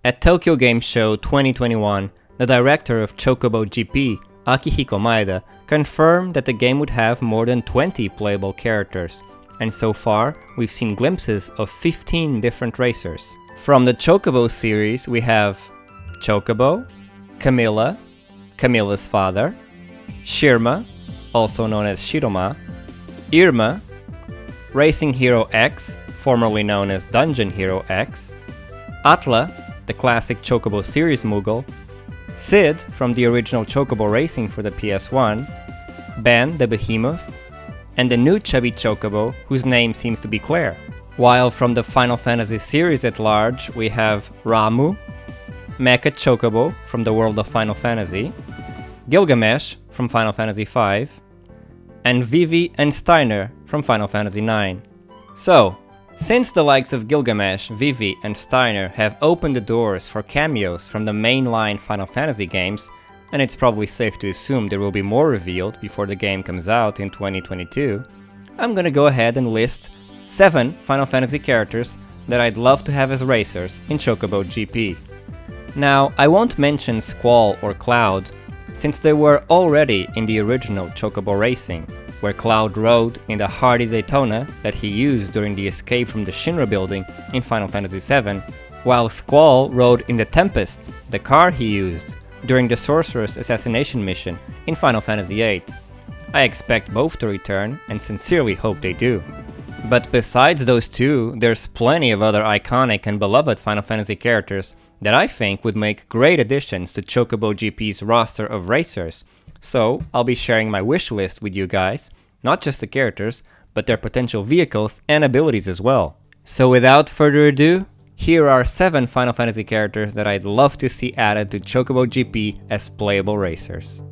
At Tokyo Game Show 2021, the director of Chocobo GP, Akihiko Maeda, confirmed that the game would have more than 20 playable characters, and so far we've seen glimpses of 15 different racers. From the Chocobo series we have Chocobo, Camilla, Camilla's father, Shirma, also known as Shiroma, Irma, Racing Hero X, formerly known as Dungeon Hero X, Atla, the classic Chocobo series Moogle, Sid from the original Chocobo Racing for the PS1, Ben the Behemoth, and the new chubby Chocobo whose name seems to be Claire. While from the Final Fantasy series at large we have Ramu, Mecha Chocobo from the world of Final Fantasy, Gilgamesh from Final Fantasy V, and Vivi and Steiner from Final Fantasy IX. So, since the likes of Gilgamesh, Vivi, and Steiner have opened the doors for cameos from the mainline Final Fantasy games, and it's probably safe to assume there will be more revealed before the game comes out in 2022, I'm gonna go ahead and list 7 Final Fantasy characters that I'd love to have as racers in Chocobo GP. Now, I won't mention Squall or Cloud, since they were already in the original Chocobo Racing, where Cloud rode in the hardy Daytona that he used during the escape from the Shinra building in Final Fantasy VII, while Squall rode in the Tempest, the car he used during the Sorcerer's assassination mission in Final Fantasy VIII. I expect both to return and sincerely hope they do. But besides those two, there's plenty of other iconic and beloved Final Fantasy characters that I think would make great additions to Chocobo GP's roster of racers, so I'll be sharing my wish list with you guys, not just the characters, but their potential vehicles and abilities as well. So without further ado, here are 7 Final Fantasy characters that I'd love to see added to Chocobo GP as playable racers.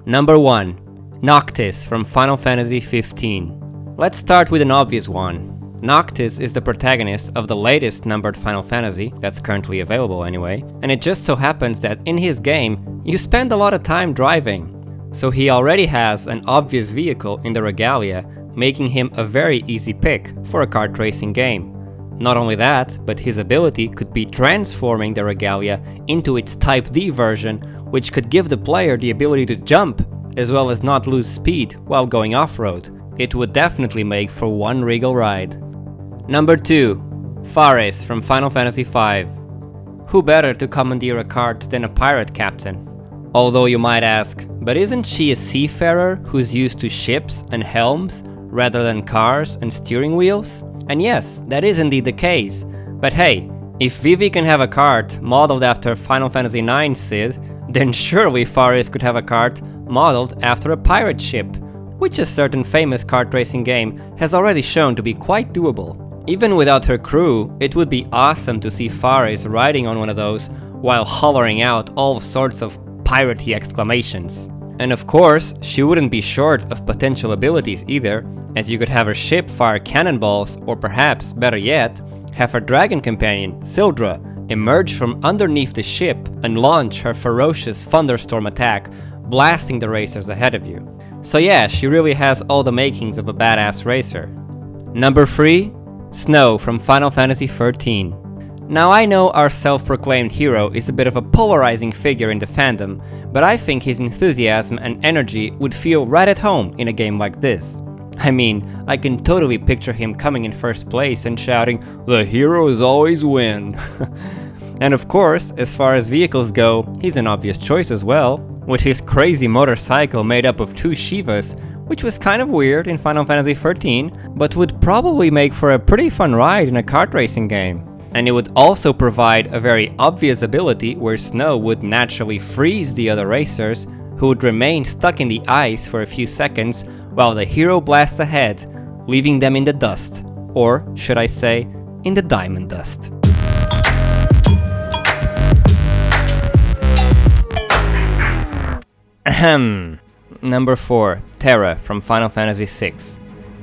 Number 1. Noctis from Final Fantasy XV. Let's start with an obvious one. Noctis is the protagonist of the latest numbered Final Fantasy, that's currently available anyway, and it just so happens that in his game, you spend a lot of time driving. So he already has an obvious vehicle in the Regalia, making him a very easy pick for a kart racing game. Not only that, but his ability could be transforming the Regalia into its Type D version, which could give the player the ability to jump, as well as not lose speed while going off-road. It would definitely make for one regal ride. Number 2. Faris from Final Fantasy V. Who better to commandeer a kart than a pirate captain? Although you might ask, but isn't she a seafarer who's used to ships and helms rather than cars and steering wheels? And yes, that is indeed the case. But hey, if Vivi can have a kart modeled after Final Fantasy IX Sid, then surely Faris could have a kart modeled after a pirate ship, which a certain famous kart racing game has already shown to be quite doable. Even without her crew, it would be awesome to see Faris riding on one of those while hollering out all sorts of piratey exclamations. And of course, she wouldn't be short of potential abilities either, as you could have her ship fire cannonballs, or perhaps, better yet, have her dragon companion, Sildra, emerge from underneath the ship and launch her ferocious thunderstorm attack, blasting the racers ahead of you. So yeah, she really has all the makings of a badass racer. Number 3. Snow from Final Fantasy XIII. Now I know our self-proclaimed hero is a bit of a polarizing figure in the fandom, but I think his enthusiasm and energy would feel right at home in a game like this. I mean, I can totally picture him coming in first place and shouting, "The heroes always win." And of course, as far as vehicles go, he's an obvious choice as well, with his crazy motorcycle made up of 2 Shivas, which was kind of weird in Final Fantasy XIII, but would probably make for a pretty fun ride in a kart racing game. And it would also provide a very obvious ability where Snow would naturally freeze the other racers, who would remain stuck in the ice for a few seconds while the hero blasts ahead, leaving them in the dust, or should I say, in the diamond dust. Ahem. Number 4. Terra from Final Fantasy VI.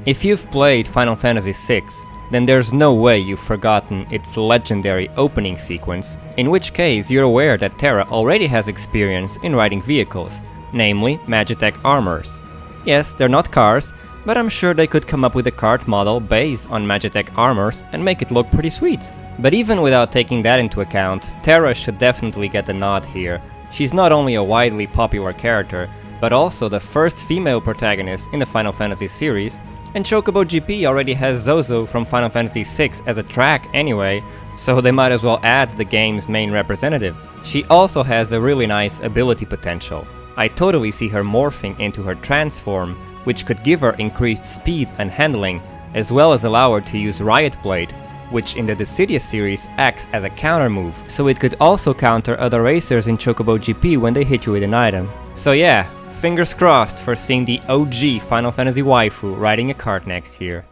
If you've played Final Fantasy VI, then there's no way you've forgotten its legendary opening sequence, in which case you're aware that Terra already has experience in riding vehicles, namely Magitech armors. Yes, they're not cars, but I'm sure they could come up with a kart model based on Magitech armors and make it look pretty sweet. But even without taking that into account, Terra should definitely get the nod here. She's not only a widely popular character, but also the first female protagonist in the Final Fantasy series, and Chocobo GP already has Zozo from Final Fantasy VI as a track anyway, so they might as well add the game's main representative. She also has a really nice ability potential. I totally see her morphing into her transform, which could give her increased speed and handling, as well as allow her to use Riot Blade, which in the Dissidia series acts as a counter move, so it could also counter other racers in Chocobo GP when they hit you with an item. So yeah, fingers crossed for seeing the OG Final Fantasy waifu riding a cart next year.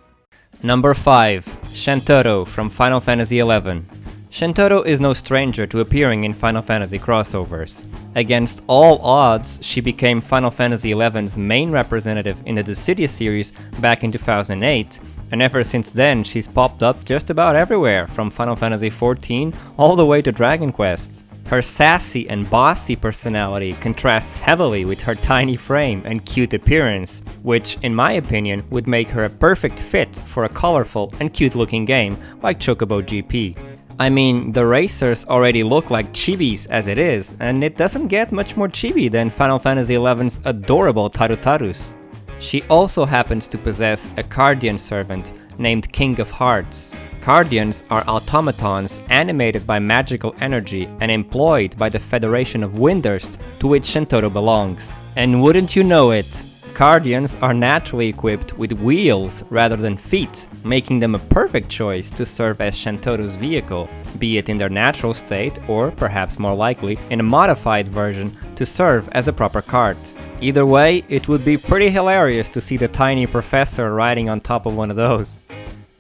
Number 5. Shantotto from Final Fantasy XI. Shantotto is no stranger to appearing in Final Fantasy crossovers. Against all odds, she became Final Fantasy XI's main representative in the Dissidia series back in 2008, and ever since then she's popped up just about everywhere, from Final Fantasy XIV all the way to Dragon Quest. Her sassy and bossy personality contrasts heavily with her tiny frame and cute appearance, which, in my opinion, would make her a perfect fit for a colorful and cute-looking game like Chocobo GP. I mean, the racers already look like chibis as it is, and it doesn't get much more chibi than Final Fantasy XI's adorable Tarutarus. She also happens to possess a Cardian servant named King of Hearts. Cardians are automatons animated by magical energy and employed by the Federation of Windurst, to which Shantotto belongs. And wouldn't you know it, Cardians are naturally equipped with wheels rather than feet, making them a perfect choice to serve as Shantotto's vehicle, be it in their natural state or, perhaps more likely, in a modified version to serve as a proper cart. Either way, it would be pretty hilarious to see the tiny professor riding on top of one of those.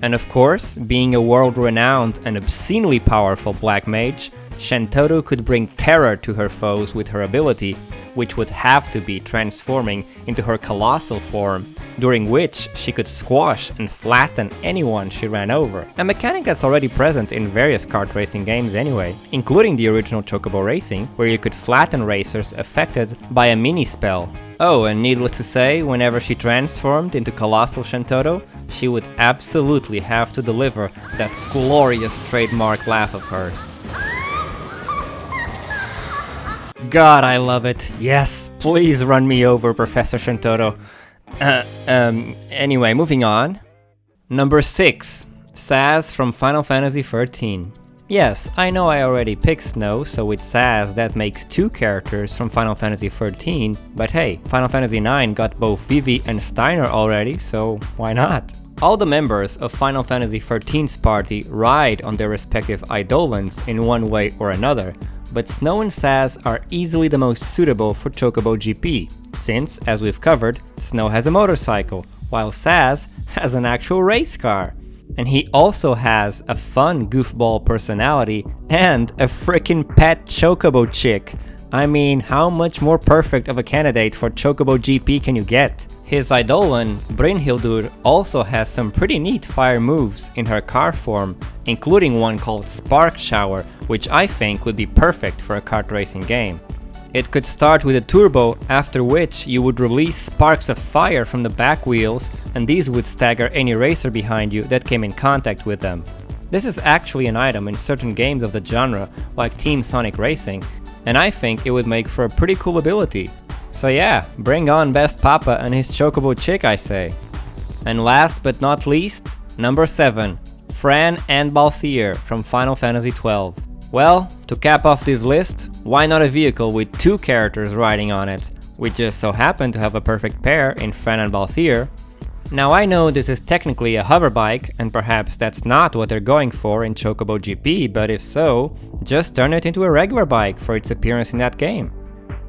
And of course, being a world-renowned and obscenely powerful black mage, Shantotto could bring terror to her foes with her ability, which would have to be transforming into her colossal form, during which she could squash and flatten anyone she ran over. A mechanic that's already present in various kart racing games anyway, including the original Chocobo Racing, where you could flatten racers affected by a mini-spell. Oh, and needless to say, whenever she transformed into Colossal Shantotto, she would absolutely have to deliver that glorious trademark laugh of hers. God, I love it. Yes, please run me over, Professor Shantotto. Anyway, moving on. Number 6. Sazh from Final Fantasy XIII. Yes, I know I already picked Snow, so with Sazh that makes 2 characters from Final Fantasy XIII, but hey, Final Fantasy IX got both Vivi and Steiner already, so why not? All the members of Final Fantasy XIII's party ride on their respective Eidolons in one way or another, but Snow and Sazh are easily the most suitable for Chocobo GP, since, as we've covered, Snow has a motorcycle, while Sazh has an actual race car. And he also has a fun goofball personality and a frickin' pet Chocobo chick. I mean, how much more perfect of a candidate for Chocobo GP can you get? His Eidolon, Brynhildur, also has some pretty neat fire moves in her car form, including one called Spark Shower, which I think would be perfect for a kart racing game. It could start with a turbo, after which you would release sparks of fire from the back wheels, and these would stagger any racer behind you that came in contact with them. This is actually an item in certain games of the genre, like Team Sonic Racing, and I think it would make for a pretty cool ability. So yeah, bring on Best Papa and his Chocobo chick, I say. And last but not least, number 7, Fran and Balthier from Final Fantasy XII. Well, to cap off this list, why not a vehicle with 2 characters riding on it? We just so happen to have a perfect pair in Fran and Balthier. Now I know this is technically a hover bike, and perhaps that's not what they're going for in Chocobo GP, but if so, just turn it into a regular bike for its appearance in that game.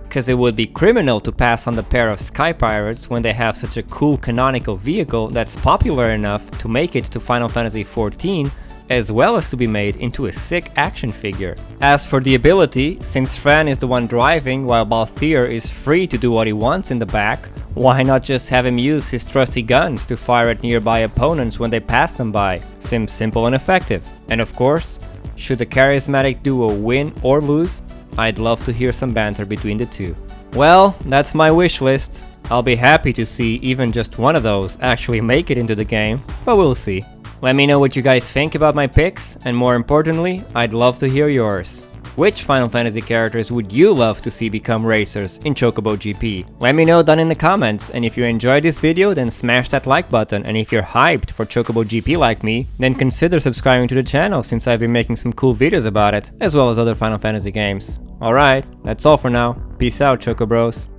Cause it would be criminal to pass on the pair of Sky Pirates when they have such a cool canonical vehicle that's popular enough to make it to Final Fantasy XIV, as well as to be made into a sick action figure. As for the ability, since Fran is the one driving while Balthier is free to do what he wants in the back, why not just have him use his trusty guns to fire at nearby opponents when they pass them by? Seems simple and effective. And of course, should the charismatic duo win or lose, I'd love to hear some banter between the two. Well, that's my wish list. I'll be happy to see even just one of those actually make it into the game, but we'll see. Let me know what you guys think about my picks, and more importantly, I'd love to hear yours. Which Final Fantasy characters would you love to see become racers in Chocobo GP? Let me know down in the comments, and if you enjoyed this video, then smash that like button, and if you're hyped for Chocobo GP like me, then consider subscribing to the channel since I've been making some cool videos about it, as well as other Final Fantasy games. Alright, that's all for now. Peace out, Chocobros.